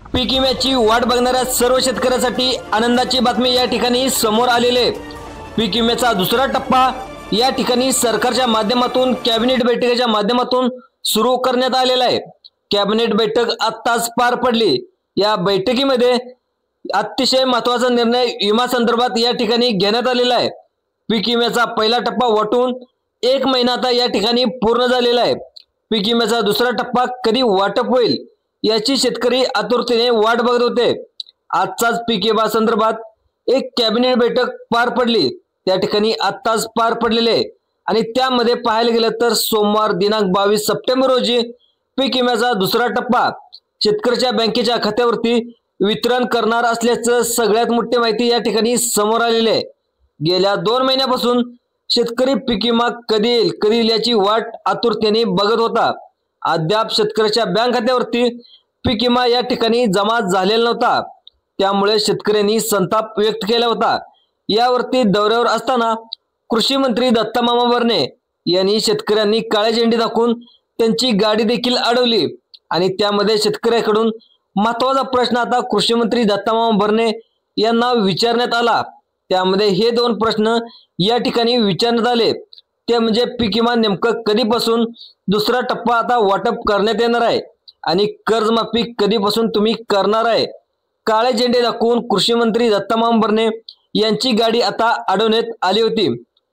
पीक विम्याची वाट बघणाऱ्या सर्व शेतकऱ्यांसाठी आनंदाची बातमी या ठिकाणी समोर आलेली आहे। पीक विम्याचा दुसरा टप्पा या ठिकाणी सरकारच्या माध्यमातून कॅबिनेट बैठकीच्या माध्यमातून सुरू करण्यात आलेला आहे। कॅबिनेट बैठक आत्ताच पार पडली। या बैठकीमध्ये अतिशय महत्त्वाचा निर्णय विमा संदर्भात या ठिकाणी घेण्यात आलेला आहे। पीक विम्याचा पहिला टप्पा वाटून 1 महिना आता या ठिकाणी पूर्ण झालेला आहे। पीक विम्याचा दुसरा टप्पा कधी वाटप होईल याची शेतकरी आतुरतेने वाट बघत होते। आजचाच पीक विमा संदर्भात एक कॅबिनेट बैठक पार पडली। त्या ठिकाणी आत्ताच पार पडलेले आणि त्यामध्ये पाहायला गेलं तर सोमवार दिनांक 22 सप्टेंबर रोजी पीक विम्याचा दुसरा टप्पा शेतकऱ्याच्या बँकेच्या खात्यावरती वितरण करणार असल्याचं सगळ्यात मोठी माहिती या ठिकाणी समोर आलेली आहे। गेल्या 2 महिन्यापासून शेतकरी पीक विमा कधी येईल याची वाट आतुरतेने बघत होता। अद्याप शेतकऱ्याच्या बँक खात्यावरती पीक विमा या ठिकाणी जमा झालेला नव्हता। त्यामुळे शेतकऱ्यांनी संताप व्यक्त केला होता। यावरती दौऱ्यावर असताना कृषी मंत्री दत्तामामा भरणे यांनी शेतकऱ्यांनी काळे झेंडे दाखवून त्यांची गाडी देखील अडवली आणि त्यामध्ये शेतकऱ्याकडून महत्त्वाचा प्रश्न आता कृषी मंत्री दत्तामामा भरणे यांना विचारण्यात आला। त्यामध्ये हे 2 प्रश्न या ठिकाणी विचारण्यात आले। ते म्हणजे पीक विमा नेमकं कधीपासून दुसरा टप्पा आता वाटप करण्यात येणार आहे आणि कर्जमाफी कधीपासून तुम्ही करणार आहे। काळे झेंडे दाखवून कृषी मंत्री दत्तामामा भरणे यांची गाडी आता अडवण्यात आली होती।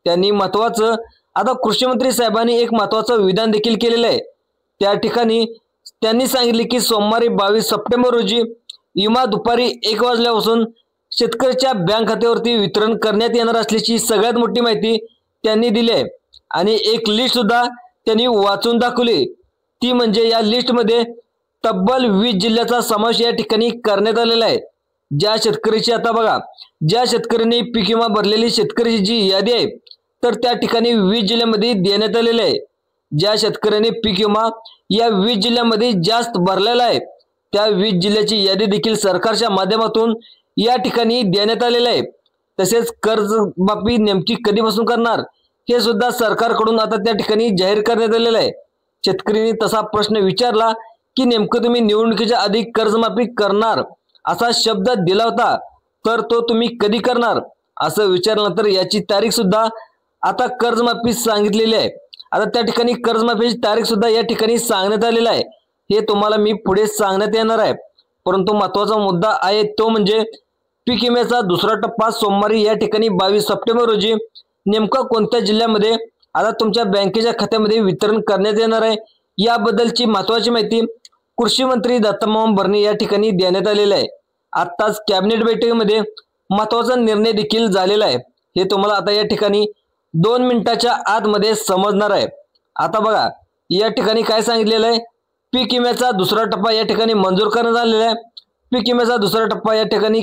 त्यांनी महत्त्वाचं आता कृषी मंत्री साहेबांनी एक महत्त्वाचं विधान देखील केलेलं आहे। त्या ठिकाणी त्यांनी सांगितले की सोमवारी 22 सप्टेंबर रोजी विमा दुपारी 1 वाजल्यापासून शेतकऱ्याच्या बँक खात्यावरती वितरण करण्यात येणार असल्याची सगळ्यात मोठी माहिती त्यांनी दिली आहे आणि एक लिस्ट सुद्धा त्यांनी वाचून दाखवली। ती म्हणजे या लिस्टमध्ये तब्बल 20 जिल्ह्याचा समावेश या ठिकाणी करण्यात आलेला आहे। ज्या शेतकऱ्याची आता बघा ज्या शेतकऱ्यांनी पीक विमा भरलेली शेतकऱ्याची जी यादी आहे तर त्या ठिकाणी 20 जिल्ह्यामध्ये देण्यात आलेले आहे। ज्या शेतकऱ्यांनी पीक विमा या 20 जिल्ह्यामध्ये जास्त भरलेला आहे त्या 20 जिल्ह्याची यादी देखील सरकारच्या माध्यमातून या ठिकाणी देण्यात आलेले आहे। तसेच कर्जमाफी नेमकी कधीपासून करणार हे सुद्धा सरकारकडून आता त्या ठिकाणी जाहीर करण्यात आलेलं आहे। शेतकऱ्यांनी तसा प्रश्न विचारला की नेमकं तुम्ही निवडणुकीच्या आधी कर्जमाफी करणार असा शब्द दिला होता तर तो तुम्ही कधी करणार असं विचारल्यानंतर याची तारीख सुद्धा आता कर्जमाफी सांगितलेली आहे। आता त्या ठिकाणी कर्जमाफीची तारीख सुद्धा या ठिकाणी सांगण्यात आलेला आहे। हे तुम्हाला मी पुढे सांगण्यात येणार आहे। परंतु महत्त्वाचा मुद्दा आहे तो म्हणजे पीक विम्याचा दुसरा टप्पा सोमवारी या ठिकाणी 22 सप्टेंबर रोजी नेमका कोणत्या जिल्ह्यामध्ये आता तुमच्या बँकेच्या खात्यामध्ये वितरण करण्यात येणार आहे याबद्दलची महत्त्वाची माहिती कृषी मंत्री दत्तामामा भरणे या ठिकाणी देण्यात आलेला आहे। आत्ताच कॅबिनेट बैठकीमध्ये महत्त्वाचा निर्णय देखील झालेला आहे। हे तुम्हाला आता या ठिकाणी 2 मिनिटाच्या आतमध्ये समजणार आहे। आता बघा या ठिकाणी काय सांगितलेलं आहे, पीक विम्याचा दुसरा टप्पा या ठिकाणी मंजूर करण्यात आलेला आहे। पीक विम्याचा दुसरा टप्पा या ठिकाणी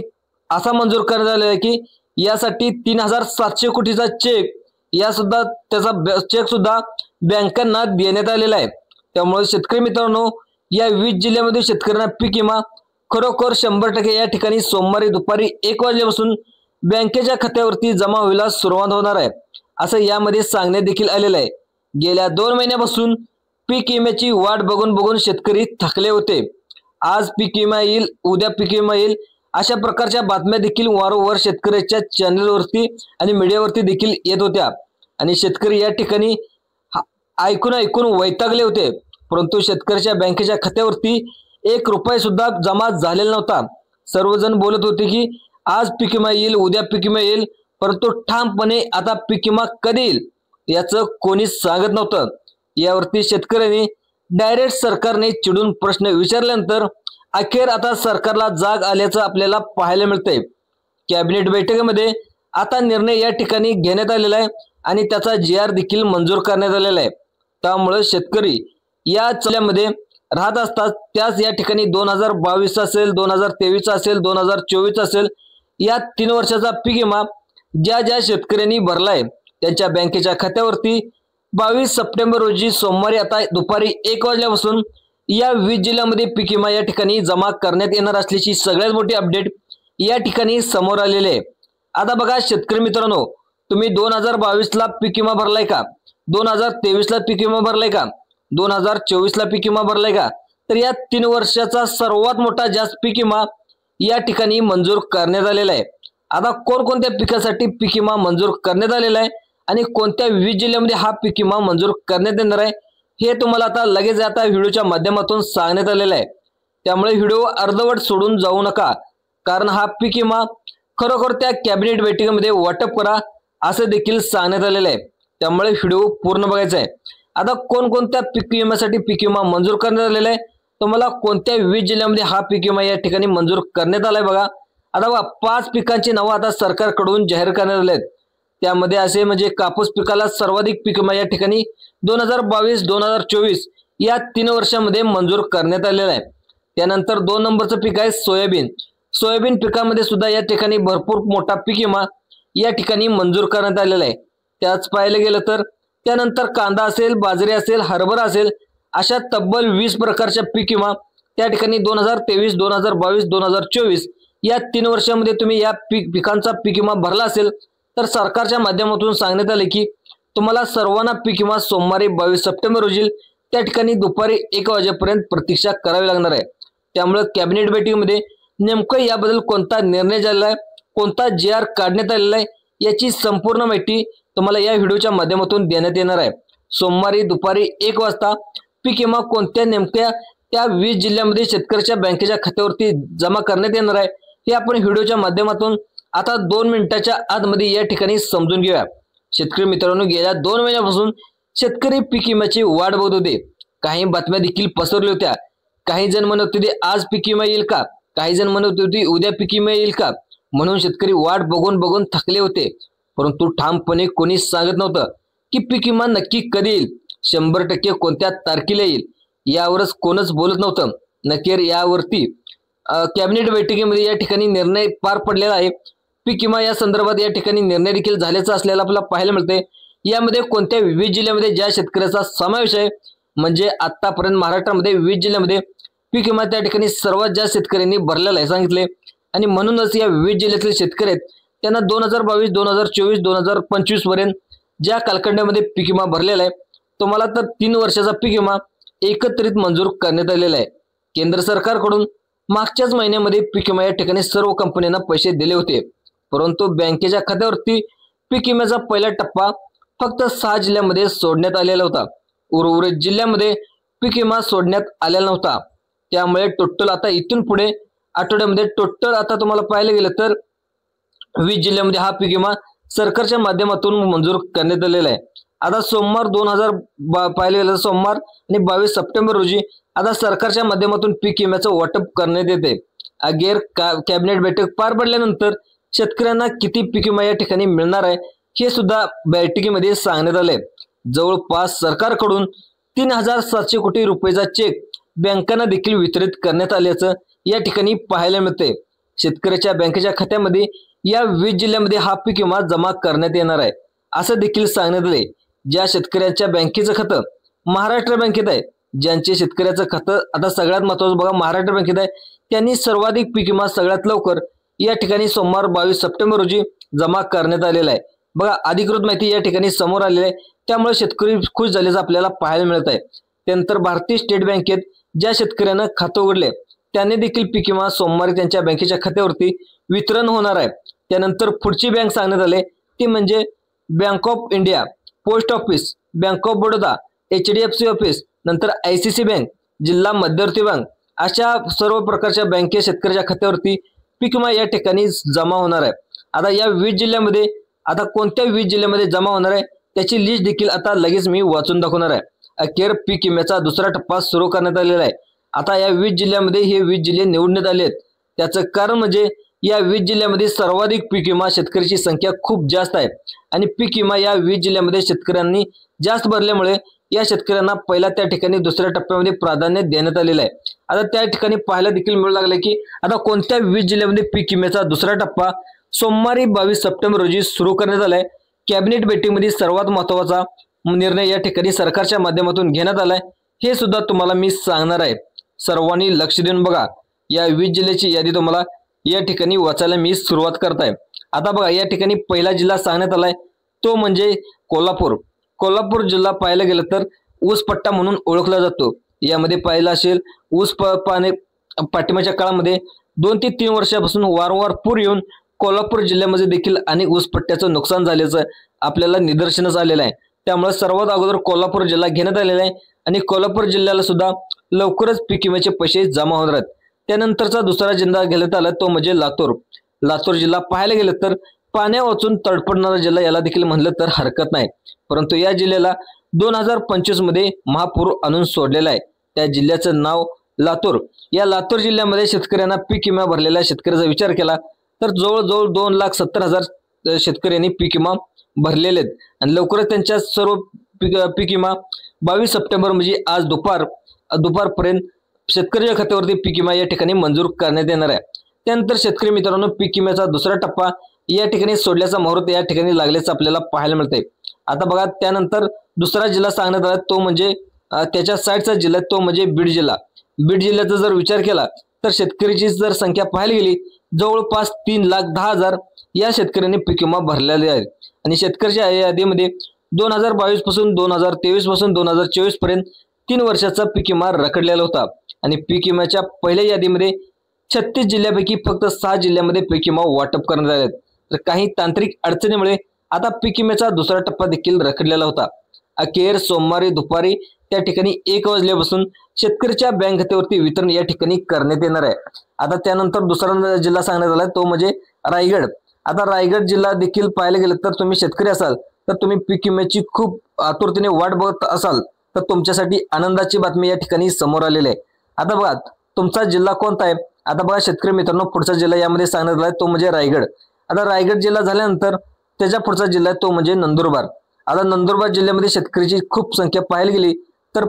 असा मंजूर करण्यात आलेला आहे की यासाठी 3700 कोटीचा चेक त्याचा चेक सुद्धा बँकांना देण्यात आलेला आहे। त्यामुळे शेतकरी मित्रांनो या 20 जिल्ह्यामध्ये शेतकऱ्यांना पीक विमा खरोखर 100% या ठिकाणी सोमवारी दुपारी 1 वाजल्यापासून बँकेच्या खात्यावरती जमा व्हायला सुरुवात होणार आहे असं यामध्ये सांगण्यात देखील आलेलं आहे। गेल्या 2 महिन्यापासून पीक विम्याची वाट बघून शेतकरी थकले होते। आज पीक विमा येईल, उद्या पीक विमा येईल अशा प्रकारच्या बातम्या देखील वारंवार शेतकऱ्याच्या चॅनलवरती आणि मीडियावरती देखील येत होत्या आणि शेतकरी या ठिकाणी ऐकून वैतागले होते। परंतु शेतकऱ्याच्या बँकेच्या खात्यावरती 1 रुपया सुद्धा जमा झालेला नव्हता। सर्वजण बोलत होते की आज पीक विमा येईल, उद्या पीक विमा येईल, परंतु ठामपणे आता पीक विमा कधी येईल याचं कोणीच सांगत नव्हतं। यावरती शेतकऱ्यांनी डायरेक्ट सरकारने चिडून प्रश्न विचारल्यानंतर अखेर आता सरकारला जाग आल्याचं आपल्याला पाहायला मिळतंय। कॅबिनेट बैठकीमध्ये आता निर्णय या ठिकाणी घेण्यात आलेला आहे आणि त्याचा GR देखील मंजूर करण्यात आलेला आहे। त्यामुळे शेतकरी या चल्यामध्ये राहत असतात त्याच या ठिकाणी 2022 असेल, 2023 असेल, 2024 असेल या 3 वर्षाचा पीक विमा ज्या शेतकऱ्यांनी भरलाय त्यांच्या बँकेच्या खात्यावरती 22 सप्टेंबर रोजी सोमवारी आता दुपारी 1 वाजल्यापासून या 20 जिल्ह्यामध्ये पीक विमा या ठिकाणी जमा करण्यात येणार असल्याची सगळ्यात मोठी अपडेट या ठिकाणी समोर आलेली आहे। आता बघा शेतकरी मित्रांनो, तुम्ही 2022 ला पीक विमा भरलाय का, 2023 ला पीक विमा भरलाय का, 2024 ला पीक विमा भरलाय का, तर या 3 वर्षाचा सर्वात मोठा जास्त पीक विमा या ठिकाणी मंजूर करण्यात आलेला आहे। आता कोणकोणत्या पिकासाठी पीक विमा मंजूर करण्यात आलेला आहे आणि कोणत्या विविध जिल्ह्यामध्ये हा पीक विमा मंजूर करण्यात येणार आहे हे तुम्हाला आता लगेच आता व्हिडिओच्या माध्यमातून सांगण्यात आलेलं आहे। त्यामुळे व्हिडिओ अर्धवट सोडून जाऊ नका, कारण हा पीक विमा खरोखर त्या कॅबिनेट बैठकीमध्ये वाटप करा असं देखील सांगण्यात आलेलं आहे। त्यामुळे व्हिडिओ पूर्ण बघायचा आहे। आता कोणकोणत्या पीक विम्यासाठी पीक विमा मंजूर करण्यात आलेला आहे, तुम्हाला कोणत्या विविध जिल्ह्यामध्ये हा पीक विमा या ठिकाणी मंजूर करण्यात आलाय बघा। आता बघा 5 पिकांची नावं आता सरकारकडून जाहीर करण्यात आले आहेत। त्यामध्ये असे म्हणजे कापूस पिकाला सर्वाधिक पीक विमा या ठिकाणी 2022-2024 या 3 वर्षांमध्ये मंजूर करण्यात आलेला आहे। त्यानंतर 2 नंबरचं पीक आहे सोयाबीन। सोयाबीन पिकामध्ये सुद्धा या ठिकाणी भरपूर मोठा पीक विमा या ठिकाणी मंजूर करण्यात आलेला आहे। त्याच पाहायला गेलं तर त्यानंतर कांदा असेल, बाजरी असेल, हरभरा असेल, अशा तब्बल 20 प्रकारच्या पीक विमा त्या ठिकाणी 2023, 2022, 2024 या 3 वर्षांमध्ये तुम्ही या पिकांचा पीक विमा भरला असेल तर सरकारच्या माध्यमातून सांगण्यात आले की तुम्हाला सर्वांना पीक विमा सोमवारी 22 सप्टेंबर रोजी त्या ठिकाणी दुपारी 1 वाजेपर्यंत प्रतीक्षा करावी लागणार आहे। त्यामुळे कॅबिनेट बैठकीमध्ये नेमकं याबद्दल कोणता निर्णय झालेला आहे, कोणता GR काढण्यात आलेला आहे याची संपूर्ण माहिती तुम्हाला या व्हिडिओच्या माध्यमातून देण्यात येणार आहे। सोमवारी दुपारी 1 वाजता पीक विमा कोणत्या नेमक्या त्या 20 जिल्ह्यामध्ये शेतकऱ्याच्या बँकेच्या खात्यावरती जमा करण्यात येणार आहे हे आपण व्हिडिओच्या माध्यमातून आता 2 मिनिटाच्या आतमध्ये या ठिकाणी समजून घेऊया। शेतकरी मित्रांनो, गेल्या 2 महिन्यापासून शेतकरी पीक विम्याची वाट बघत होते। काही बातम्या देखील पसरल्या होत्या। काही जण म्हणत होते आज पीक विमा येईल का, काही जण म्हणत होते उद्या पीक विमा येईल का, म्हणून शेतकरी वाट बघून बघून थकले होते। परंतु ठामपणे कोणीच सांगत नव्हतं की पीक विमा नक्की कधी येईल, 100% कोणत्या तारखेला येईल, यावरच कोणच बोलत नव्हतं। नक्की यावरती कॅबिनेट बैठकीमध्ये या ठिकाणी निर्णय पार पडलेला आहे। पीक विमा या संदर्भात या ठिकाणी निर्णय देखील झाल्याचा असलेला आपल्याला पाहायला मिळते। यामध्ये कोणत्या विविध जिल्ह्यामध्ये ज्या शेतकऱ्याचा समावेश आहे, म्हणजे आतापर्यंत महाराष्ट्रामध्ये विविध जिल्ह्यामध्ये पीक विमा त्या ठिकाणी सर्वात जास्त शेतकऱ्यांनी भरलेला आहे सांगितले। आणि म्हणूनच या विविध जिल्ह्यातील शेतकरी आहेत त्यांना 2022, 2024, 2025 पर्यंत ज्या कालखंडामध्ये पीक विमा भरलेला आहे तुम्हाला तर 3 वर्षाचा पीक विमा एकत्रित मंजूर करण्यात आलेला आहे। केंद्र सरकारकडून मागच्याच महिन्यामध्ये पीक विमा या ठिकाणी सर्व कंपन्यांना पैसे दिले होते, परंतु बँकेच्या खात्यावरती पीक विम्याचा पहिला टप्पा फक्त 6 जिल्ह्यांमध्ये सोडण्यात आलेला होता। उर्वरित जिल्ह्यामध्ये पीक विमा सोडण्यात आलेला नव्हता। त्यामुळे टोटल आता इथून पुढे आठवड्यामध्ये टोटल आता तुम्हाला पाहायला गेलं तर 20 जिल्ह्यामध्ये हा पीक विमा सरकारच्या माध्यमातून मंजूर करण्यात आलेला आहे। आता सोमवार पाहायला गेलं सोमवार आणि 22 सप्टेंबर रोजी आता सरकारच्या माध्यमातून पीक विम्याचं वाटप करण्यात येते। अखेर कॅबिनेट बैठक पार पडल्यानंतर शेतकऱ्यांना किती पीक विमा या ठिकाणी मिळणार आहे हे सुद्धा बैठकीमध्ये सांगण्यात आले। जवळपास सरकारकडून 3700 कोटी रुपयाचा चेक बँकांना देखील वितरित करण्यात आल्याचं या ठिकाणी पाहायला मिळते। शेतकऱ्याच्या बँकेच्या खात्यामध्ये या 20 जिल्ह्यामध्ये हा पीक विमा जमा करण्यात येणार आहे असं देखील सांगण्यात आले। ज्या शेतकऱ्यांच्या बँकेचं खातं महाराष्ट्र बँकेत आहे, ज्यांचे शेतकऱ्याचं खातं आता सगळ्यात महत्त्वाचं बघा महाराष्ट्र बँकेत आहे, त्यांनी सर्वाधिक पीक विमा सगळ्यात लवकर या ठिकाणी सोमवार 22 सप्टेंबर रोजी जमा करण्यात आलेला आहे। बघा अधिकृत माहिती या ठिकाणी समोर आलेली आहे, त्यामुळे शेतकरी खुश झाल्याचं आपल्याला पाहायला मिळत आहे। त्यानंतर भारतीय स्टेट बँकेत ज्या शेतकऱ्यांना खातं उघडले त्यांनी देखील पीक विमा सोमवारी त्यांच्या बँकेच्या खात्यावरती वितरण होणार आहे। त्यानंतर पुढची बँक सांगण्यात आले ती म्हणजे bank of India, post office, bank of Baroda, HDFC office, नंतर ICICI बँक, जिल्हा मध्यवर्ती बँक अशा सर्व प्रकारच्या बँके शेतकऱ्याच्या खात्यावरती पीक विमा या ठिकाणी जमा होणार आहे। आता या 20 जिल्ह्यामध्ये आता कोणत्या 20 जिल्ह्यामध्ये जमा होणार आहे त्याची लिस्ट देखील आता लगेच मी वाचून दाखवणार आहे। अखेर पीक विम्याचा दुसरा टप्पा सुरू करण्यात आलेला आहे। आता या 20 जिल्ह्यामध्ये हे 20 जिल्हे निवडण्यात आले आहेत। त्याचं कारण म्हणजे या 20 जिल्ह्यामध्ये सर्वाधिक पीक विमा शेतकऱ्याची संख्या खूप जास्त आहे आणि पीक विमा या 20 जिल्ह्यामध्ये शेतकऱ्यांनी जास्त भरल्यामुळे या शेतकऱ्यांना पहिला त्या ठिकाणी दुसऱ्या टप्प्यामध्ये प्राधान्य देण्यात आलेलं आहे। आता त्या ठिकाणी पाहायला देखील मिळू लागले की आता कोणत्या 20 जिल्ह्यामध्ये पीक विम्याचा दुसरा टप्पा सोमवारी 22 सप्टेंबर रोजी सुरू करण्यात आलाय। कॅबिनेट बैठकीमध्ये सर्वात महत्त्वाचा निर्णय या ठिकाणी सरकारच्या माध्यमातून घेण्यात आलाय हे सुद्धा तुम्हाला मी सांगणार आहे। सर्वांनी लक्ष देऊन बघा। या 20 जिल्ह्याची यादी तुम्हाला या ठिकाणी वाचायला मी सुरुवात करताय। आता बघा या ठिकाणी पहिला जिल्हा सांगण्यात आलाय तो म्हणजे कोल्हापूर। कोल्हापूर जिल्हा पाहायला गेलं तर ऊस पट्टा म्हणून ओळखला जातो। यामध्ये पाहिलं असेल ऊस पाणी पाठिंबाच्या काळामध्ये 2 ते 3 वर्षापासून वारंवार पूर येऊन कोल्हापूर जिल्ह्यामध्ये देखील अनेक ऊस पट्ट्याचं नुकसान झाल्याचं आपल्याला निदर्शनास आलेलं आहे। त्यामुळे सर्वात अगोदर कोल्हापूर जिल्हा घेण्यात आलेला आहे आणि कोल्हापूर जिल्ह्याला सुद्धा लवकरच पीक विम्याचे पैसे जमा होणार आहेत। त्यानंतरचा दुसरा जिल्हा घेण्यात आला तो म्हणजे लातूर जिल्हा पाहायला गेलं तर पाण्या वाचून तडफडणारा जिल्हा याला देखील म्हणलं तर हरकत नाही, परंतु या जिल्ह्याला 2025 मध्ये महापूर आणून सोडलेला आहे। त्या जिल्ह्याचं नाव लातूर। या लातूर जिल्ह्यामध्ये शेतकऱ्यांना पीक विमा भरलेल्या शेतकऱ्याचा विचार केला तर जवळजवळ 2,70,000 शेतकऱ्यांनी पीक विमा भरलेले आहेत आणि लवकरच त्यांच्या सर्व पीक विमा 22 सप्टेंबर म्हणजे आज दुपारपर्यंत शेतकऱ्याच्या खात्यावरती पीक विमा या ठिकाणी मंजूर करण्यात येणार आहे। त्यानंतर शेतकरी मित्रांनो पीक विम्याचा दुसरा टप्पा या ठिकाणी सोडल्याचा मुहूर्त या ठिकाणी लागल्याचं आपल्याला पाहायला मिळतंय। आता बघा त्यानंतर दुसरा जिल्हा सांगण्यात आला तो म्हणजे त्याच्या साईडचा जिल्हा तो म्हणजे बीड जिल्हा। बीड जिल्ह्याचा जर विचार केला तर शेतकऱ्याची जर संख्या पाहायला गेली जवळपास 3,10,000 या शेतकऱ्यांनी पीक विमा भरलेले आहेत आणि शेतकऱ्याच्या यादीमध्ये 2022 पासून 2023 पासून 2024 पर्यंत 3 वर्षाचा पीक विमा रखडलेला होता आणि पीक विम्याच्या पहिल्या यादीमध्ये 36 जिल्ह्यापैकी फक्त 6 जिल्ह्यामध्ये पीक विमा वाटप करण्यात आले आहेत। तर काही तांत्रिक अडचणीमुळे आता पीक विम्याचा दुसरा टप्पा देखील रखडलेला होता। अखेर सोमवारी दुपारी त्या ठिकाणी 1 वाजल्यापासून शेतकऱ्याच्या बँक खात्यावरती वितरण या ठिकाणी करण्यात येणार आहे। आता त्यानंतर दुसरा जिल्हा सांगण्यात आला तो म्हणजे रायगड। आता रायगड जिल्हा देखील पाहायला गेलं तर तुम्ही शेतकरी असाल तर तुम्ही पीक विम्याची खूप आतुरतेने वाट बघत असाल तर तुमच्यासाठी आनंदाची बातमी या ठिकाणी समोर आलेली आहे। आता बघा तुमचा जिल्हा कोणता आहे। आता बघा शेतकरी मित्रांनो पुढचा जिल्हा यामध्ये सांगण्यात आला तो म्हणजे रायगड। आता रायगड जिल्हा झाल्यानंतर त्याच्या पुढचा जिल्हा तो म्हणजे नंदुरबार। आता नंदुरबार जिल्ह्यामध्ये शेतकऱ्याची खूप संख्या पाहायला गेली तर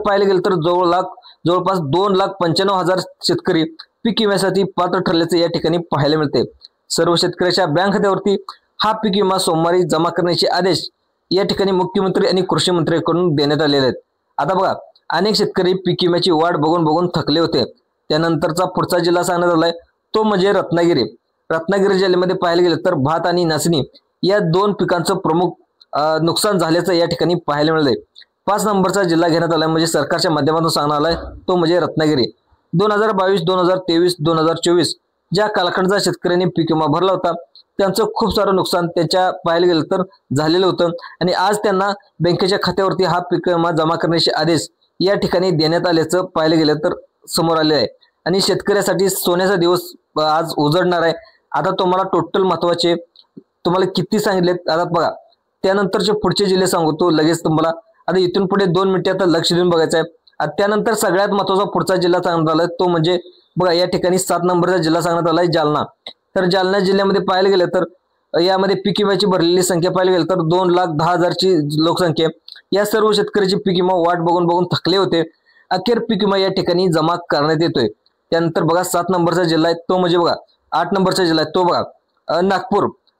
जवळपास 2,95,000 शेतकरी पीक विम्यासाठी पात्र ठरल्याचे या ठिकाणी पाहायला मिळते। सर्व शेतकऱ्याच्या बँक खात्यावरती हा पीक विमा सोमवारी जमा करण्याचे आदेश या ठिकाणी मुख्यमंत्री आणि कृषी मंत्र्यांकडून देण्यात आलेले आहेत। आता बघा अनेक शेतकरी पीक विम्याची वाट बघून थकले होते। त्यानंतरचा पुढचा जिल्हा सांगण्यात आलाय तो म्हणजे रत्नागिरी जिल्ह्यामध्ये पाहायला गेलं तर भात आणि नाचणी या 2 पिकांचं प्रमुख नुकसान झाल्याचं या ठिकाणी पाहायला मिळालंय। 5 नंबरचा जिल्हा घेण्यात आला म्हणजे सरकारच्या माध्यमातून सांगण्यात आलाय तो म्हणजे रत्नागिरी। 2022, 2023, 2024 ज्या कालखंडाचा शेतकऱ्यांनी पीक विमा भरला होता त्यांचं खूप सारं नुकसान त्यांच्या पाहायला गेलं तर झालेलं होतं आणि आज त्यांना बँकेच्या खात्यावरती हा पीक विमा जमा करण्याचे आदेश या ठिकाणी देण्यात आल्याचं पाहायला गेलं तर समोर आले आहे आणि शेतकऱ्यासाठी सोन्याचा दिवस आज उजळणार आहे। आता तुम्हाला टोटल महत्वाचे तुम्हाला किती सांगितलेत आता बघा त्यानंतरचे पुढचे जिल्हे सांगतो लगेच तुम्हाला। आता इथून पुढे 2 मिनिटे आता लक्ष देऊन बघायचं आहे। त्यानंतर सगळ्यात महत्वाचा पुढचा जिल्हा सांगण्यात आला तो म्हणजे बघा या ठिकाणी 7 नंबरचा जिल्हा सांगण्यात आलाय जालना। तर जालना जिल्ह्यामध्ये पाहायला गेलं तर यामध्ये पीक विम्याची भरलेली संख्या पाहायला गेलं तर 2,10,000 ची लोकसंख्या। या सर्व शेतकऱ्याची पीक विमा वाट बघून थकले होते। अखेर पीक विमा या ठिकाणी जमा करण्यात येतोय। त्यानंतर बघा 7 नंबरचा जिल्हा आहे तो म्हणजे बघा 8 नंबरचा जिल्हा आहे तो बघा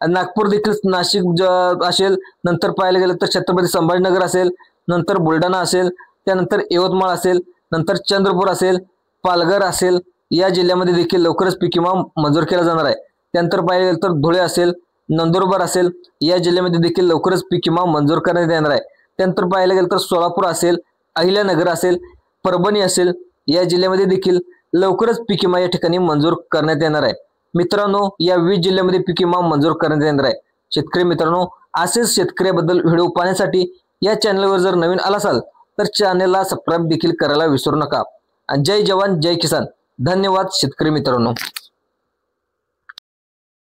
नागपूर देखील नाशिक असेल, नंतर पाहायला गेलं तर छत्रपती संभाजीनगर असेल, नंतर बुलढाणा असेल, त्यानंतर यवतमाळ असेल, नंतर चंद्रपूर असेल, पालघर असेल या जिल्ह्यामध्ये देखील लवकरच पीक विमा मंजूर केला जाणार आहे। त्यानंतर पाहायला गेलं तर धुळे असेल, नंदुरबार असेल या जिल्ह्यामध्ये देखील लवकरच पीक विमा मंजूर करण्यात येणार आहे। त्यानंतर पाहायला गेलं तर सोलापूर असेल, अहिल्यानगर असेल, परभणी असेल या जिल्ह्यामध्ये देखील लवकरच पीक विमा या ठिकाणी मंजूर करण्यात येणार आहे। मित्रांनो या 20 जिल्ह्यामध्ये पीक विमा मंजूर करण्यात येणार आहे। शेतकरी मित्रांनो असेच शेतकऱ्याबद्दल व्हिडिओ पाहण्यासाठी या चॅनलवर जर नवीन आला असाल तर चॅनलला सबस्क्राइब देखील करायला विसरू नका। जय जवान जय किसान। धन्यवाद शेतकरी मित्रांनो।